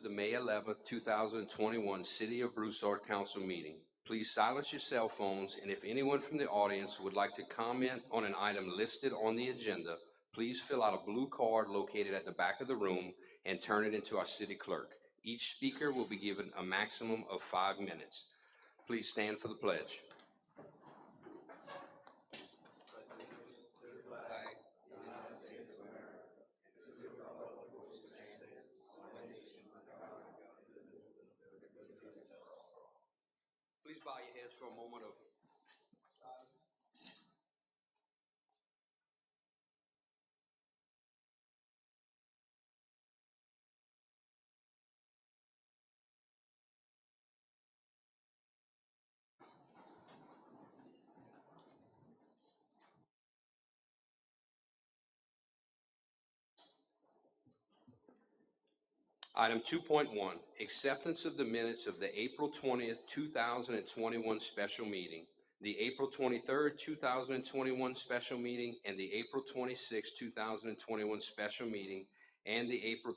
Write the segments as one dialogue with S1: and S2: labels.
S1: the May 11th, 2021 City of Broussard Council meeting. Please silence your cell phones, and if anyone from the audience would like to comment on an item listed on the agenda, please fill out a blue card located at the back of the room and turn it into our city clerk. Each speaker will be given a maximum of 5 minutes. Please stand for the pledge. Please bow your heads for a moment of silence. Item 2.1, acceptance of the minutes of the April 20th, 2021 special meeting, the April 23rd, 2021 special meeting, and the April 26th, 2021 special meeting, and the April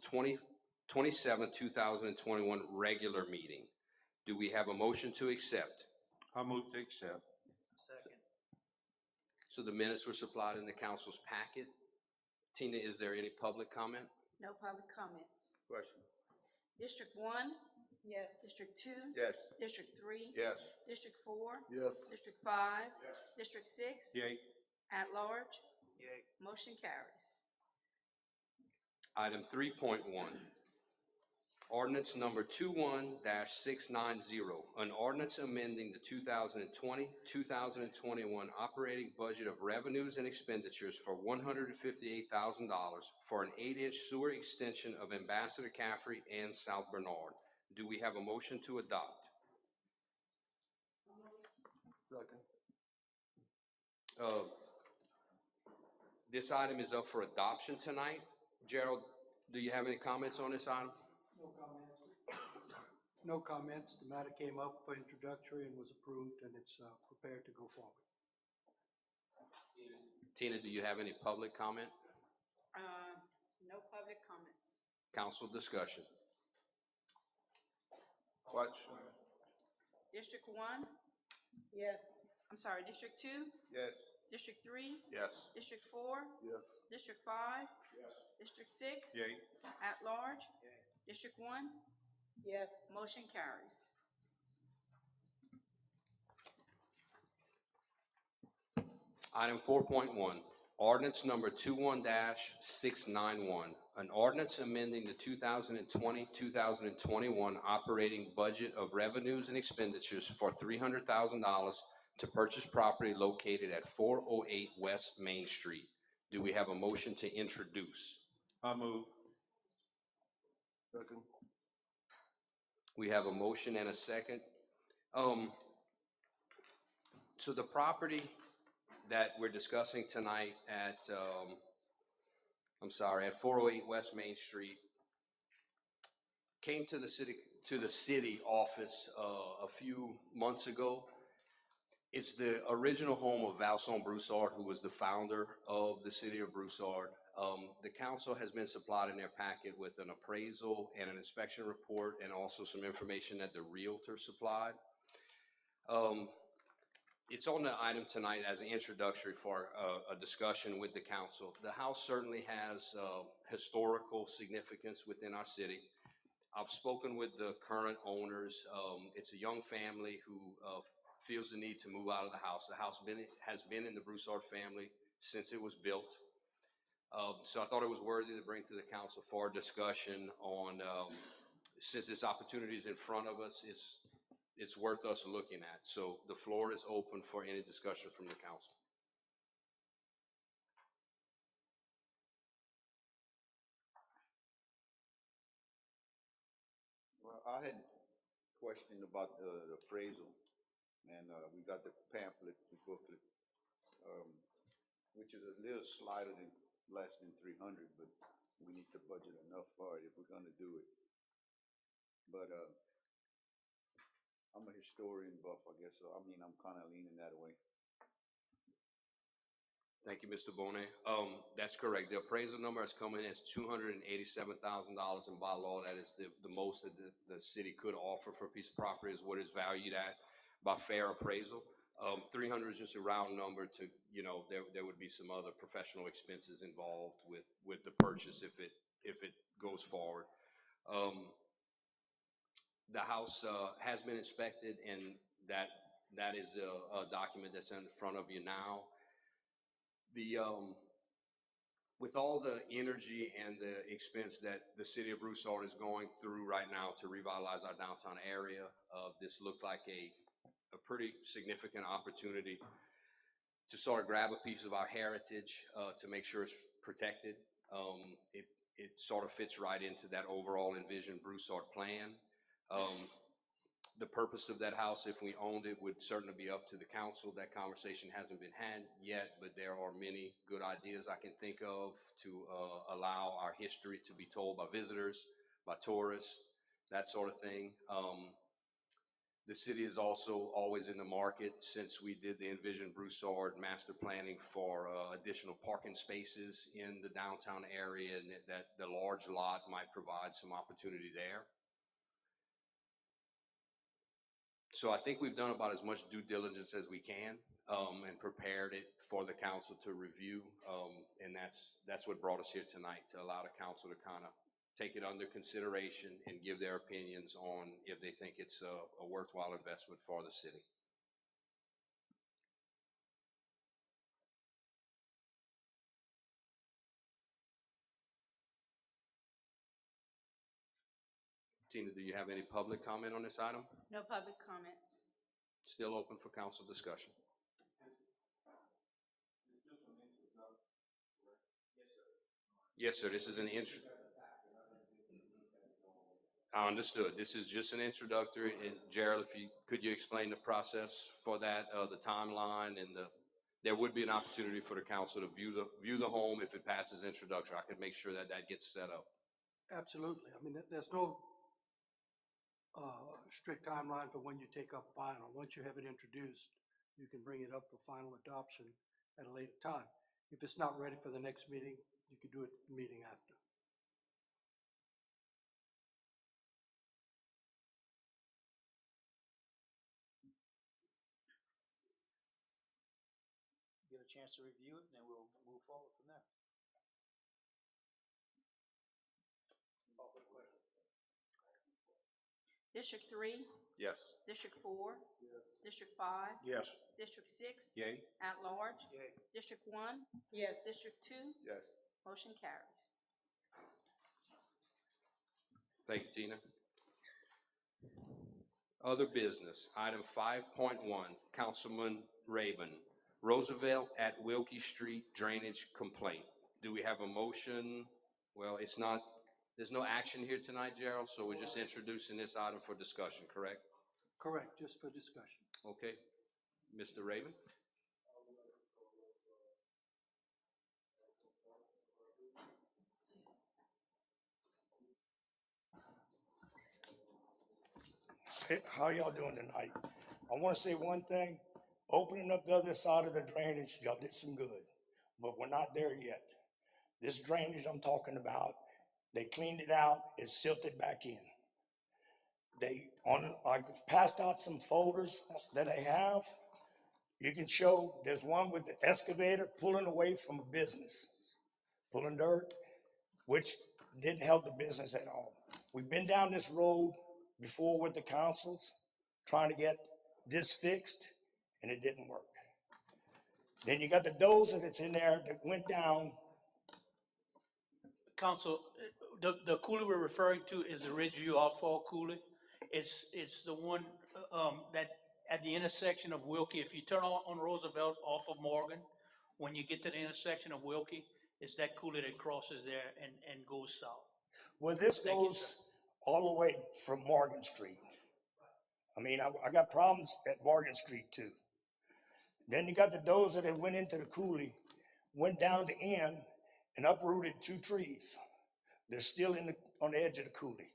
S1: 27th, 2021 regular meeting. Do we have a motion to accept?
S2: I move to accept.
S3: Second.
S1: So the minutes were supplied in the council's packet. Tina, is there any public comment?
S4: No public comments.
S2: Question.
S4: District 1? Yes. District 2?
S2: Yes.
S4: District 3?
S2: Yes.
S4: District 4?
S2: Yes.
S4: District 5? Yes. District 6?
S2: Yay.
S4: At large?
S3: Yay.
S4: Motion carries.
S1: Item 3.1, ordinance number 21-690, an ordinance amending the 2020-2021 operating budget of revenues and expenditures for $158,000 for an 8-inch sewer extension of Ambassador Caffrey and South Bernard. Do we have a motion to adopt?
S2: Second.
S1: This item is up for adoption tonight. Gerald, do you have any comments on this item?
S5: No comments. No comments. The matter came up for introductory and was approved, and it's prepared to go forward.
S1: Tina, do you have any public comment?
S4: No public comments.
S1: Council discussion.
S2: Question.
S4: District 1? Yes. I'm sorry, District 2?
S2: Yes.
S4: District 3?
S2: Yes.
S4: District 4?
S2: Yes.
S4: District 5?
S2: Yes.
S4: District 6?
S2: Yay.
S4: At large? District 1?
S6: Yes.
S4: Motion carries.
S1: Item 4.1, ordinance number 21-691, an ordinance amending the 2020-2021 operating budget of revenues and expenditures for $300,000 to purchase property located at 408 West Main Street. Do we have a motion to introduce?
S2: I move. Second.
S1: We have a motion and a second. So the property that we're discussing tonight at, at 408 West Main Street came to the city office a few months ago. It's the original home of Vincent Broussard, who was the founder of the city of Broussard. The council has been supplied in their packet with an appraisal and an inspection report, and also some information that the realtor supplied. It's on the item tonight as an introductory for a discussion with the council. The house certainly has historical significance within our city. I've spoken with the current owners. It's a young family who feels the need to move out of the house. The house has been in the Broussard family since it was built. So I thought it was worthy to bring to the council for a discussion on, since this opportunity is in front of us, it's worth us looking at. So the floor is open for any discussion from the council.
S7: Well, I had a question about the appraisal, and we got the pamphlet, the booklet, which is a little slighter than less than 300, but we need to budget enough for it if we're going to do it. But I'm a historian buff, I guess, so I mean, I'm kind of leaning that way.
S1: Thank you, Mr. Bonet. That's correct. The appraisal number is coming in as $287,000, and by law, that is the most that the city could offer for a piece of property is what is valued at by fair appraisal. 300 is just a round number to, there would be some other professional expenses involved with the purchase if it goes forward. The house has been inspected, and that is a document that's in front of you now. With all the energy and the expense that the city of Broussard is going through right now to revitalize our downtown area, this looked like a pretty significant opportunity to sort of grab a piece of our heritage to make sure it's protected. It sort of fits right into that overall envisioned Broussard plan. The purpose of that house, if we owned it, would certainly be up to the council. That conversation hasn't been had yet, but there are many good ideas I can think of to allow our history to be told by visitors, by tourists, that sort of thing. The city is also always in the market, since we did the Envision Broussard master planning, for additional parking spaces in the downtown area, and that the large lot might provide some opportunity there. So I think we've done about as much due diligence as we can, and prepared it for the council to review. And that's what brought us here tonight, to allow the council to kind of take it under consideration and give their opinions on if they think it's a worthwhile investment for the city. Tina, do you have any public comment on this item?
S4: No public comments.
S1: Still open for council discussion. Yes, sir. This is an intro. I understood. This is just an introductory. And Gerald, could you explain the process for that, the timeline, and there would be an opportunity for the council to view the home if it passes introduction. I could make sure that gets set up.
S5: Absolutely. I mean, there's no strict timeline for when you take up final. Once you have it introduced, you can bring it up for final adoption at a later time. If it's not ready for the next meeting, you could do it the meeting after.
S3: Get a chance to review it, and then we'll move forward from there.
S4: District 3,
S2: Yes.
S4: District 4, District 5,
S2: Yes.
S4: District 6,
S2: Yay.
S4: at large,
S3: Yay.
S4: District 1,
S6: Yes.
S4: District 2,
S2: Yes.
S4: motion carries.
S1: Thank you, Tina. Other business, item 5.1, Councilman Rabin, Roosevelt at Wilkie Street drainage complaint. Do we have a motion? Well, there's no action here tonight, Gerald, so we're just introducing this item for discussion, correct?
S5: Correct, just for discussion.
S1: Okay. Mr. Rabin?
S8: Hey, how y'all doing tonight? I want to say one thing. Opening up the other side of the drainage, y'all did some good, but we're not there yet. This drainage I'm talking about, they cleaned it out, it's silted back in. I passed out some folders that I have. You can show, there's one with the excavator pulling away from a business, pulling dirt, which didn't help the business at all. We've been down this road before with the councils, trying to get this fixed, and it didn't work. Then you got the dozer that's in there that went down.
S3: Council, the coulee we're referring to is the Ridgeview Outfall Coulee. It's the one that at the intersection of Wilkie, if you turn on Roosevelt off of Morgan, when you get to the intersection of Wilkie, it's that coulee that crosses there and goes south.
S8: Well, this
S3: Thank you,
S8: goes all the way from Morgan Street. I mean, I got problems at Morgan Street too. Then you got the dozer that went into the coulee, went down the end and uprooted 2 trees. They're still on the edge of the coulee.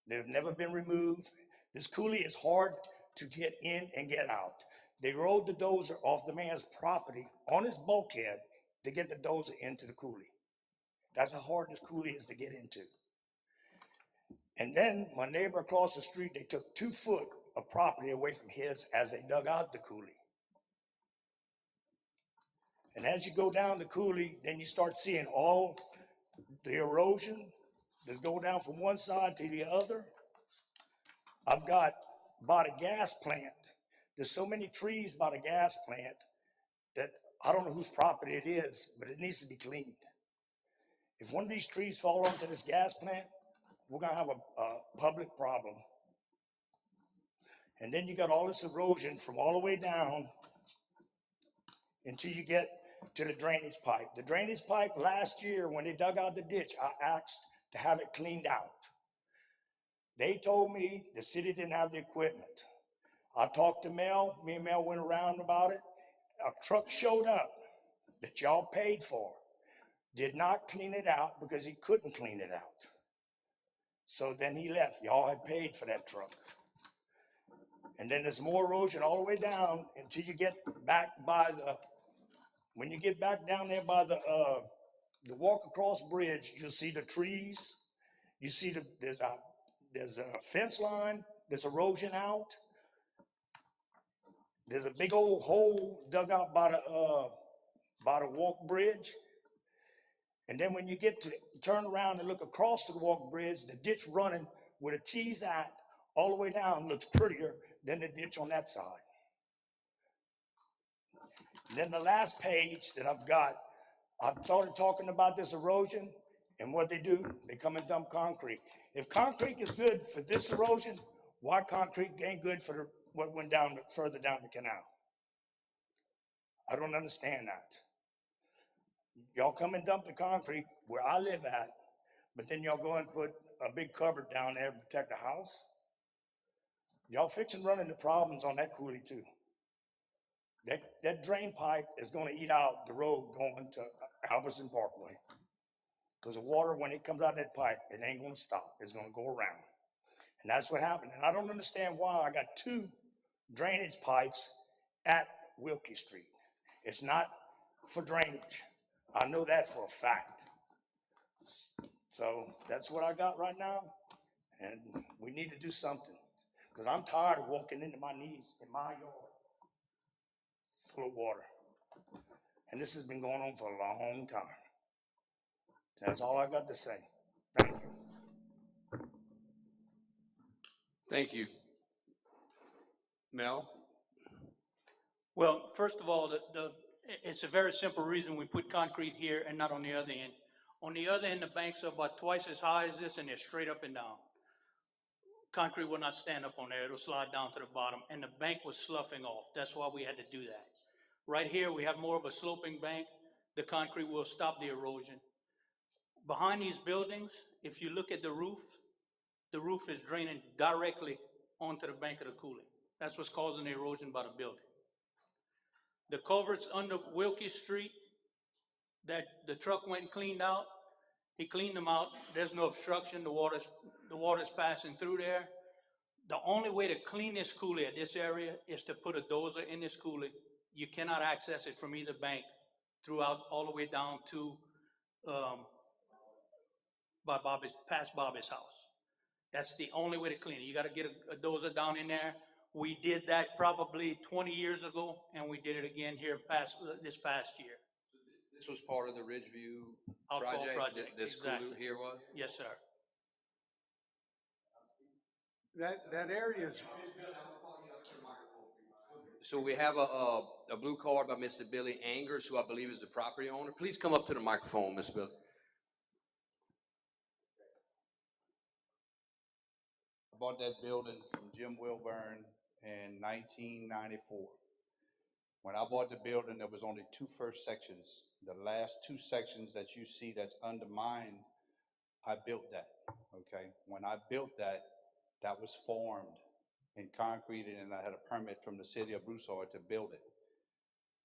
S8: They've never been removed. This coulee is hard to get in and get out. They rode the dozer off the man's property on his bulkhead to get the dozer into the coulee. That's how hard this coulee is to get into. And then my neighbor across the street, they took 2 foot of property away from his as they dug out the coulee. And as you go down the coulee, then you start seeing all the erosion that go down from one side to the other. I've got by the gas plant. There's so many trees by the gas plant that I don't know whose property it is, but it needs to be cleaned. If one of these trees fall onto this gas plant, we're gonna have a public problem. And then you got all this erosion from all the way down until you get to the drainage pipe. The drainage pipe last year, when they dug out the ditch, I asked to have it cleaned out. They told me the city didn't have the equipment. I talked to Mel, me and Mel went around about it. A truck showed up that y'all paid for, did not clean it out because he couldn't clean it out. So then he left. Y'all had paid for that truck. And then there's more erosion all the way down until you get back by when you get back down there by the walk across bridge, you'll see the trees. You see there's a fence line, there's erosion out. There's a big old hole dug out by the walk bridge. And then when you get to turn around and look across the walk bridge, the ditch running where the T's at all the way down looks prettier than the ditch on that side. And then the last page that I've got, I've started talking about this erosion, and what they do, they come and dump concrete. If concrete is good for this erosion, why concrete ain't good for what went down further down the canal? I don't understand that. Y'all come and dump the concrete where I live at, but then y'all go and put a big cupboard down there to protect the house. Y'all fixing running the problems on that coulee too. That drain pipe is going to eat out the road going to Albertson Parkway. Because the water, when it comes out of that pipe, it ain't going to stop. It's going to go around. And that's what happened. And I don't understand why I got 2 drainage pipes at Wilkie Street. It's not for drainage. I know that for a fact. So that's what I got right now. And we need to do something. Because I'm tired of walking into my knees in my yard full of water. And this has been going on for a long time. That's all I got to say. Thank you.
S1: Thank you. Mel?
S3: Well, first of all, it's a very simple reason we put concrete here and not on the other end. On the other end, the banks are about twice as high as this, and they're straight up and down. Concrete will not stand up on there. It'll slide down to the bottom, and the bank was sloughing off. That's why we had to do that. Right here, we have more of a sloping bank. The concrete will stop the erosion. Behind these buildings, if you look at the roof is draining directly onto the bank of the coulee. That's what's causing the erosion by the building. The culverts under Wilkie Street that the truck went and cleaned out, he cleaned them out. There's no obstruction. The water's passing through there. The only way to clean this coulee at this area is to put a dozer in this coulee. You cannot access it from either bank throughout all the way down to past Bobby's house. That's the only way to clean it. You got to get a dozer down in there. We did that probably 20 years ago, and we did it again here this past year.
S1: This was part of the Ridgeview
S3: Outfall
S1: project? This
S3: exactly.
S1: coulee here was?
S3: Yes, sir.
S2: That area is,
S1: So we have a blue card by Mr. Billy Angers, who I believe is the property owner. Please come up to the microphone, Mr. Billy.
S7: I bought that building from Jim Wilburn in 1994. When I bought the building, there was only 2 first sections. The last 2 sections that you see that's undermined, I built that, okay? When I built that, that was formed and concreted, and I had a permit from the city of Broussard to build it.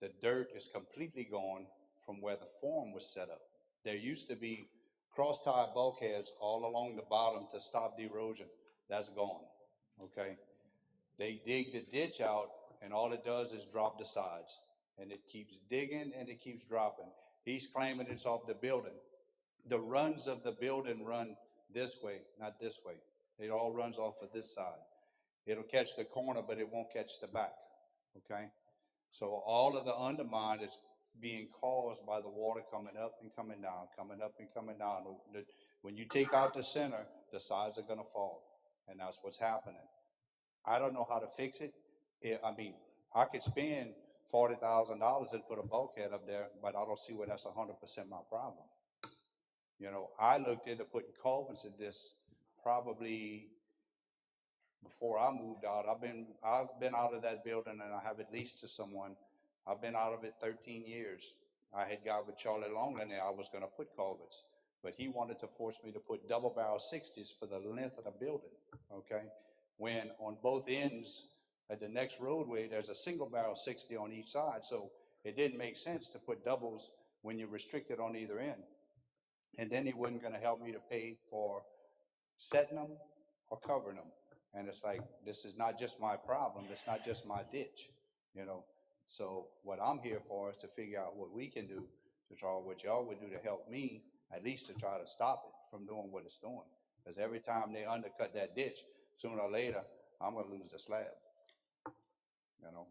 S7: The dirt is completely gone from where the form was set up. There used to be cross-tie bulkheads all along the bottom to stop the erosion. That's gone, okay? They dig the ditch out and all it does is drop the sides. And it keeps digging and it keeps dropping. He's claiming it's off the building. The runs of the building run this way, not this way. It all runs off of this side. It'll catch the corner, but it won't catch the back, okay? So all of the undermine is being caused by the water coming up and coming down, coming up and coming down. When you take out the center, the sides are gonna fall, and that's what's happening. I don't know how to fix it. I mean, I could spend $40,000 and put a bulkhead up there, but I don't see where that's 100% my problem. You know, I looked into putting culverts in this probably before I moved out. I've been out of that building, and I have it leased to someone. I've been out of it 13 years. I had got with Charlie Longland and I was gonna put culverts, but he wanted to force me to put double barrel 60s for the length of the building, okay? When on both ends at the next roadway, there's a single barrel 60 on each side, so it didn't make sense to put doubles when you're restricted on either end. And then he wasn't gonna help me to pay for setting them or covering them. And it's like, this is not just my problem, it's not just my ditch, you know? So what I'm here for is to figure out what we can do to try, what y'all would do to help me, at least to try to stop it from doing what it's doing. Because every time they undercut that ditch, sooner or later, I'm gonna lose the slab, you know?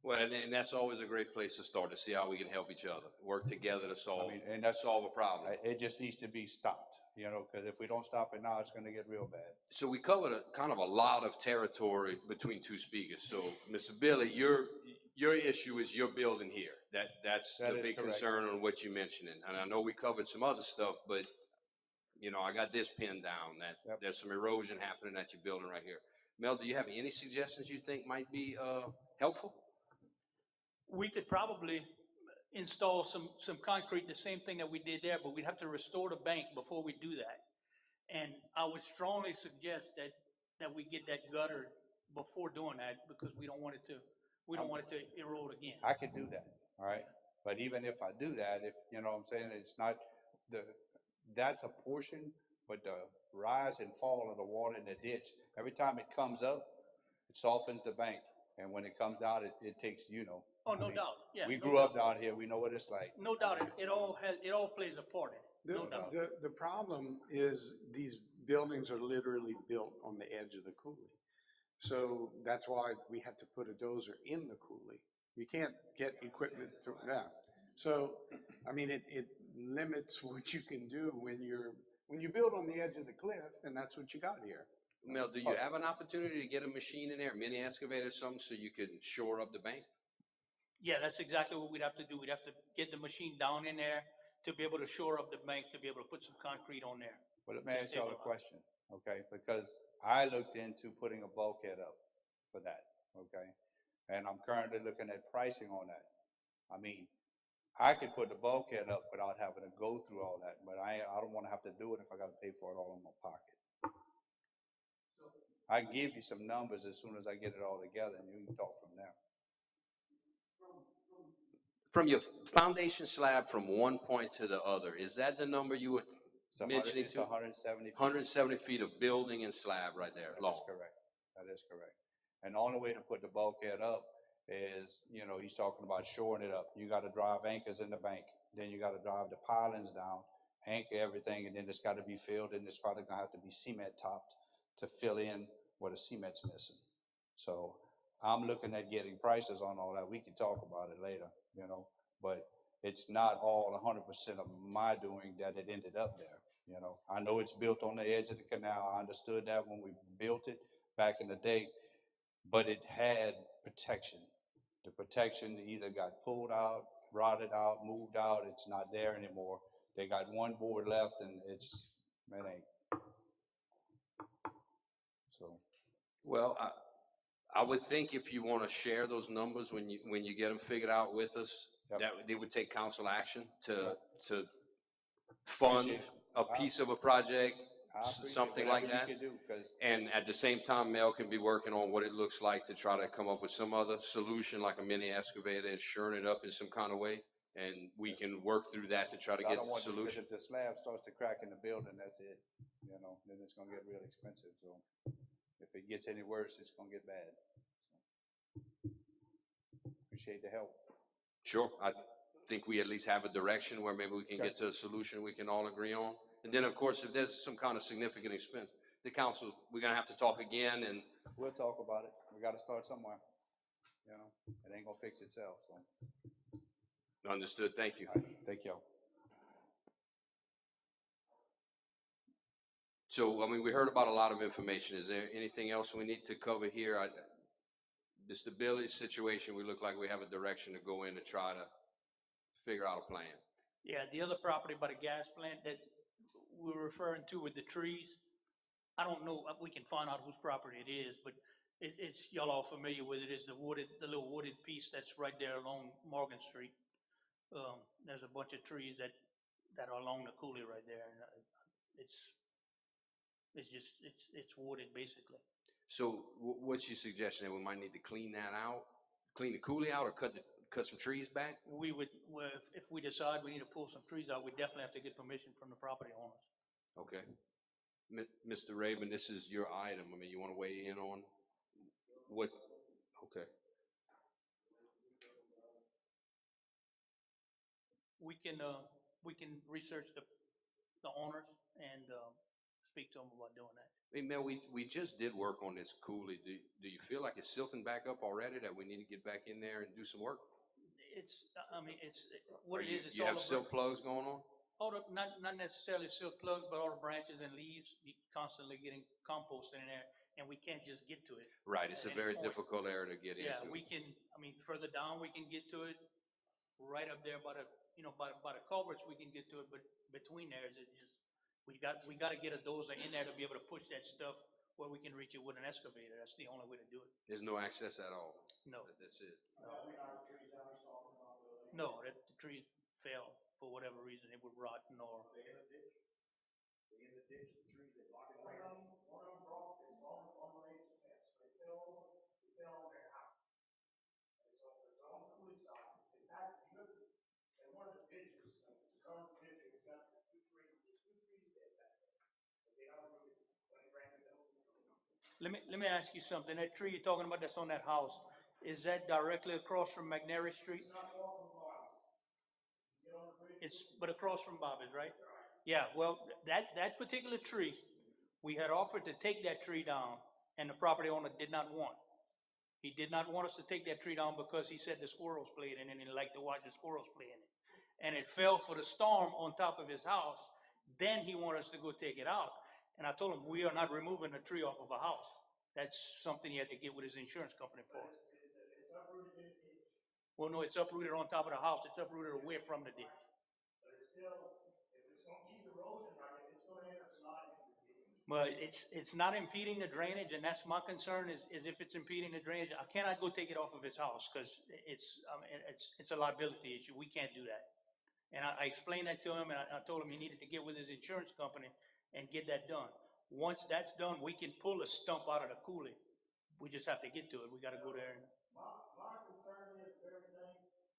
S1: Well, and that's always a great place to start, to see how we can help each other, work together to solve,
S7: And that's
S1: solve a problem.
S7: It just needs to be stopped, you know, because if we don't stop it now, it's gonna get real bad.
S1: So we covered kind of a lot of territory between two speakers. So, Mr. Billy, your issue is your building here. That's
S7: That
S1: the
S7: is
S1: big
S7: correct.
S1: concern on what you're mentioning. And I know we covered some other stuff, but you know, I got this pinned down that
S7: Yep.
S1: there's some erosion happening at your building right here. Mel, do you have any suggestions you think might be helpful?
S3: We could probably install some concrete, the same thing that we did there, but we'd have to restore the bank before we do that. And I would strongly suggest that we get that gutter before doing that, because we don't want it to erode again.
S7: I could do that, all right? But even if I do that, if, you know what I'm saying, it's not, that's a portion, but the rise and fall of the water in the ditch, every time it comes up, it softens the bank. And when it comes down, it takes, you know.
S3: Oh, no doubt, yeah.
S7: We
S3: no
S7: grew up down here, we know what it's like.
S3: No doubt, it all plays a part in it, no doubt.
S2: The problem is these buildings are literally built on the edge of the coulee. So that's why we had to put a dozer in the coulee. You can't get equipment to that. So, I mean, it limits what you can do when you build on the edge of the cliff, and that's what you got here.
S1: Mel, do you have an opportunity to get a machine in there, a mini excavator or something, so you can shore up the bank?
S3: Yeah, that's exactly what we'd have to do. We'd have to get the machine down in there to be able to shore up the bank, to be able to put some concrete on there.
S7: But let me ask y'all a question, okay? Because I looked into putting a bulkhead up for that, okay? And I'm currently looking at pricing on that. I mean, I could put the bulkhead up without having to go through all that, but I don't want to have to do it if I got to pay for it all in my pocket. I can give you some numbers as soon as I get it all together, and you can talk from there.
S1: From your foundation slab from one point to the other, is that the number you were mentioning?
S7: It's 170 feet.
S1: 170 feet of building and slab right there, long.
S7: That's correct. That is correct. And the only way to put the bulkhead up is, you know, he's talking about shoring it up. You got to drive anchors in the bank. Then you got to drive the pilings down, anchor everything, and then it's got to be filled, and it's probably going to have to be cement topped to fill in where the cement's missing. So I'm looking at getting prices on all that. We can talk about it later, you know, but it's not all 100% of my doing that it ended up there. You know, I know it's built on the edge of the canal. I understood that when we built it back in the day, but it had protection. The protection either got pulled out, rotted out, moved out. It's not there anymore. They got one board left, and it ain't. So.
S1: Well, I would think if you want to share those numbers when you get them figured out with us,
S7: Yep.
S1: that it would take council action to fund
S7: Appreciate it.
S1: a piece of a project,
S7: I appreciate
S1: something like
S7: whatever
S1: that.
S7: you can do, 'cause
S1: And at the same time, Mel can be working on what it looks like to try to come up with some other solution, like a mini excavator, and shoring it up in some kind of way. And we can work through that to try to
S7: I
S1: get
S7: don't
S1: the
S7: want to, because
S1: solution.
S7: if the slab starts to crack in the building, that's it. You know, then it's gonna get real expensive. So if it gets any worse, it's gonna get bad. Appreciate the help.
S1: Sure, I think we at least have a direction where maybe we can
S7: Okay.
S1: get to a solution we can all agree on. And then, of course, if there's some kind of significant expense, the council, we're gonna have to talk again and,
S7: We'll talk about it. We gotta start somewhere. You know, it ain't gonna fix itself, so.
S1: understood, thank you.
S7: All right, thank y'all.
S1: So, I mean, we heard about a lot of information. Is there anything else we need to cover here? The stability situation, we look like we have a direction to go in to try to figure out a plan.
S3: Yeah, the other property by the gas plant that we were referring to with the trees, I don't know, we can find out whose property it is, but it's, y'all all familiar with it, is the little wooded piece that's right there along Morgan Street. There's a bunch of trees that are along the coulee right there, and it's wooded basically.
S1: So what's your suggestion, that we might need to clean that out? Clean the coulee out or cut some trees back?
S3: We would, well, if we decide we need to pull some trees out, we definitely have to get permission from the property owners.
S1: Okay. Mr. Raven, this is your item. I mean, you wanna weigh in on what, okay.
S3: We can research the owners and, speak to them about doing that.
S1: Hey, Mel, we just did work on this coulee. Do you feel like it's silting back up already, that we need to get back in there and do some work?
S3: It's, I mean, what it is, it's
S1: You
S3: all
S1: have silt plugs going on?
S3: not necessarily silk plugs, but all the branches and leaves, constantly getting composted in there, and we can't just get to it.
S1: Right, it's a
S3: At any
S1: very
S3: point.
S1: difficult area to get
S3: Yeah,
S1: into.
S3: we can, I mean, further down, we can get to it, right up there by the, by the culverts, we can get to it, but between there, it's just, we gotta get a dozer in there to be able to push that stuff where we can reach it with an excavator. That's the only way to do it.
S1: There's no access at all.
S3: No.
S1: That's it.
S3: No, the trees fell for whatever reason, it would rot or. Let me ask you something. That tree you're talking about that's on that house, is that directly across from McNary Street? It's, but across from Bobby's, right? Yeah, well, that particular tree, we had offered to take that tree down, and the property owner did not want. He did not want us to take that tree down because he said the squirrels played in it, and he liked to watch the squirrels play in it. And it fell for the storm on top of his house. Then he wanted us to go take it out. And I told him, we are not removing a tree off of a house. That's something he had to get with his insurance company for. Well, no, it's uprooted on top of the house. It's uprooted away from the ditch. But it's not impeding the drainage, and that's my concern is if it's impeding the drainage, I cannot go take it off of his house because it's a liability issue. We can't do that. And I explained that to him, and I told him he needed to get with his insurance company and get that done. Once that's done, we can pull a stump out of the coulee. We just have to get to it. We got to go there. My concern is everything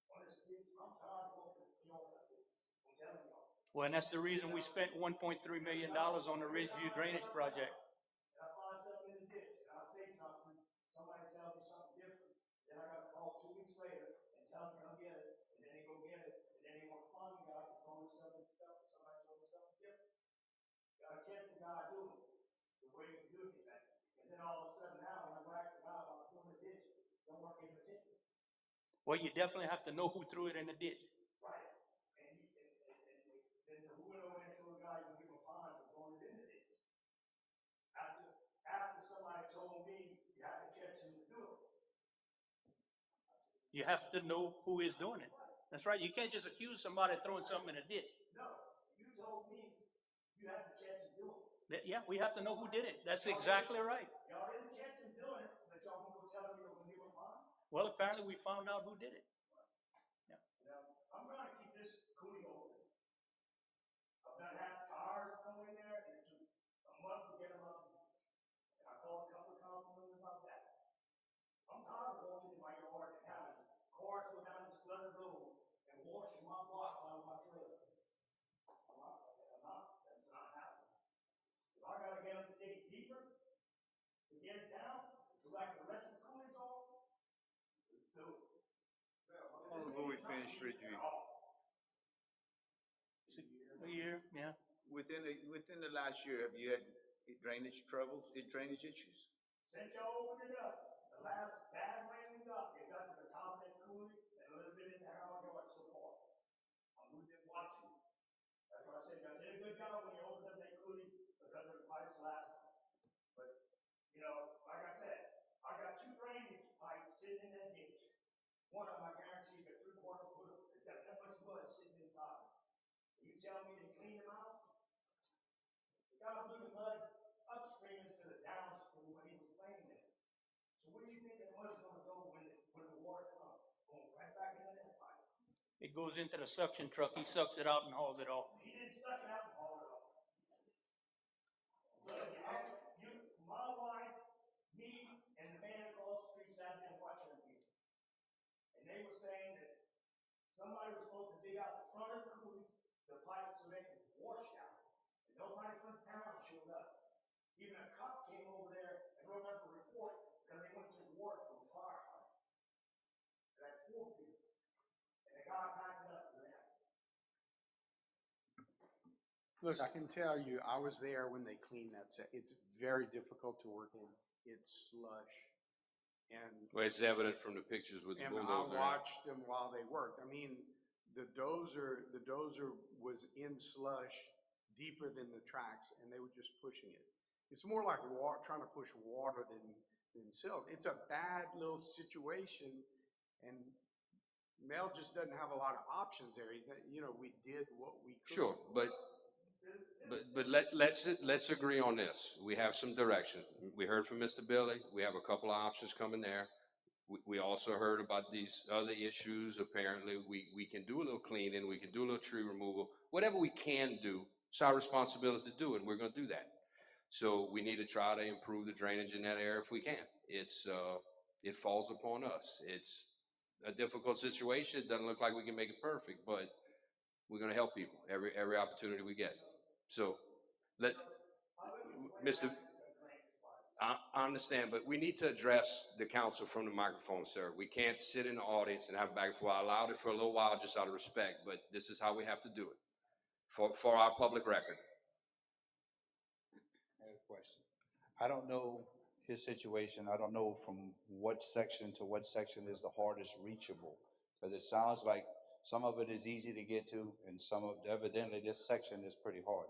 S3: on this piece. I'm tired of looking at the old piece. I'm telling you. Well, and that's the reason we spent $1.3 million on the Ridgeview Drainage Project. And I find something in the ditch, and I say something, somebody tells me something different. Then I got to call 2 weeks later and tell them to come get it, and then they go get it, and then they want to find the guy who told me something, and somebody told me something different. Gotta catch the guy doing it, the way you do anything. And then all of a sudden now, when I wax the guy about doing the ditch, don't work in particular. Well, you definitely have to know who threw it in the ditch. Right. And then who went over there to a guy who give a fine for throwing it in the ditch? After somebody told me you have to catch him to do it. You have to know who is doing it. That's right. You can't just accuse somebody of throwing something in a ditch. No, you told me you have to catch him doing it. Yeah, we have to know who did it. That's exactly right. Y'all didn't catch him doing it, but y'all gonna go tell him you're gonna give him a fine? Well, apparently we found out who did it. Yeah. I'm trying to keep this coulee open. I've done half tires come in there, and it took a month to get them up. And I called a couple of councilmen about that. I'm tired of walking in my yard and having cars go down this flooded road and washing my blocks out of my trailer. That's not happening. If I gotta get them to dig deeper to get it down, to like the rest of the coolies off, do it.
S7: finished review.
S3: A year, yeah.
S7: Within the last year, have you had drainage troubles, drainage issues?
S8: Since y'all opened it up, the last bad rain we got, it got to the top of that coulee and a little bit into our yard so far. We've been watching. That's why I said y'all did a good job when you opened up that coulee because of the pipes last time. But, you know, like I said, I got 2 drainage pipes sitting in that ditch. One of them, I guarantee you, got 3/4 foot of, it's got that much mud sitting inside. You tell me they clean them out? The guy blew the mud upstream instead of downstream when he was playing it. So where do you think that mud's gonna go when the water comes? Going right back into that pipe.
S3: It goes into the suction truck. He sucks it out and hauls it off.
S8: He didn't suck it out and haul it off. Look, my wife, me, and the man across the street sat there watching the meeting. And they were saying that somebody was supposed to dig out the front of the coulee, the pipe, so they could wash out. And nobody from town showed up. Even a cop came over there and wrote up a report because they went to the water from the fire hydrant. That's 4 people. And the guy packed it up for them.
S2: Look, I can tell you, I was there when they cleaned that set. It's very difficult to work in. It's slush.
S1: Well, it's evident from the pictures with the
S2: And
S1: bulldozer.
S2: I watched them while they worked. I mean, the dozer was in slush deeper than the tracks, and they were just pushing it. It's more like trying to push water than silt. It's a bad little situation, and Mel just doesn't have a lot of options there. We did what we could.
S1: Sure, but let's agree on this. We have some direction. We heard from Mr. Billy. We have a couple of options coming there. We also heard about these other issues. Apparently, we can do a little cleaning. We can do a little tree removal. Whatever we can do, it's our responsibility to do it, and we're going to do that. So we need to try to improve the drainage in that area if we can. It falls upon us. It's a difficult situation. It doesn't look like we can make it perfect, but we're going to help people every opportunity we get. So Mr. I understand, but we need to address the council from the microphone, sir. We can't sit in the audience and have back and forth. I allowed it for a little while just out of respect, but this is how we have to do it for our public record.
S7: I have a question. I don't know his situation. I don't know from what section to what section is the hardest reachable. Because it sounds like some of it is easy to get to, and evidently this section is pretty hard.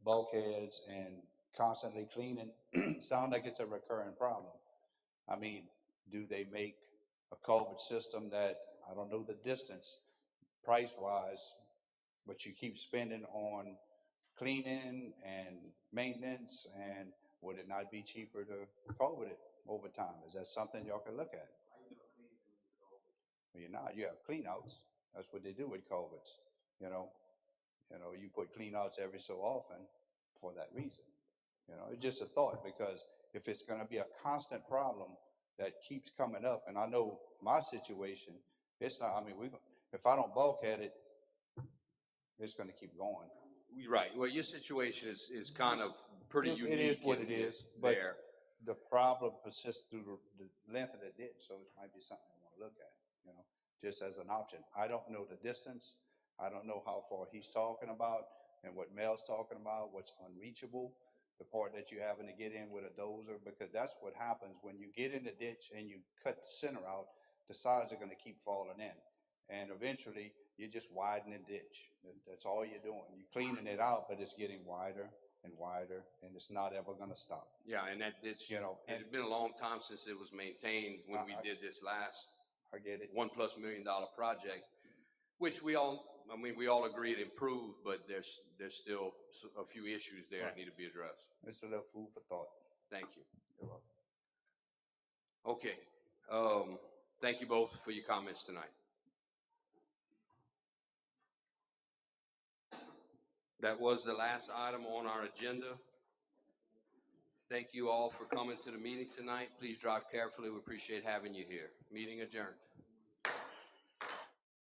S7: Bulkheads and constantly cleaning sound like it's a recurring problem. I mean, do they make a culvert system that, I don't know the distance price-wise, but you keep spending on cleaning and maintenance, and would it not be cheaper to culvert it over time? Is that something y'all can look at? Well, you're not. You have cleanouts. That's what they do with culverts. You put cleanouts every so often for that reason. It's just a thought, because if it's going to be a constant problem that keeps coming up, and I know my situation, it's not. I mean, if I don't bulkhead it, it's going to keep going.
S1: Right. Well, your situation is kind of pretty unique.
S7: It is what it is, but
S1: there.
S7: The problem persists through the length of the ditch, so it might be something I want to look at, just as an option. I don't know the distance. I don't know how far he's talking about and what Mel's talking about, what's unreachable, the part that you're having to get in with a dozer, because that's what happens when you get in the ditch and you cut the center out, the sides are going to keep falling in. And eventually, you're just widening the ditch. That's all you're doing. You're cleaning it out, but it's getting wider and wider, and it's not ever going to stop.
S1: Yeah, and that ditch, it had been a long time since it was maintained when we did this last
S7: I get it.
S1: $1+ million project, which we all agree it improved, but there's still a few issues there that need to be addressed.
S7: It's a little food for thought.
S1: Thank you.
S7: You're welcome.
S1: Okay. Thank you both for your comments tonight. That was the last item on our agenda. Thank you all for coming to the meeting tonight. Please drive carefully. We appreciate having you here. Meeting adjourned.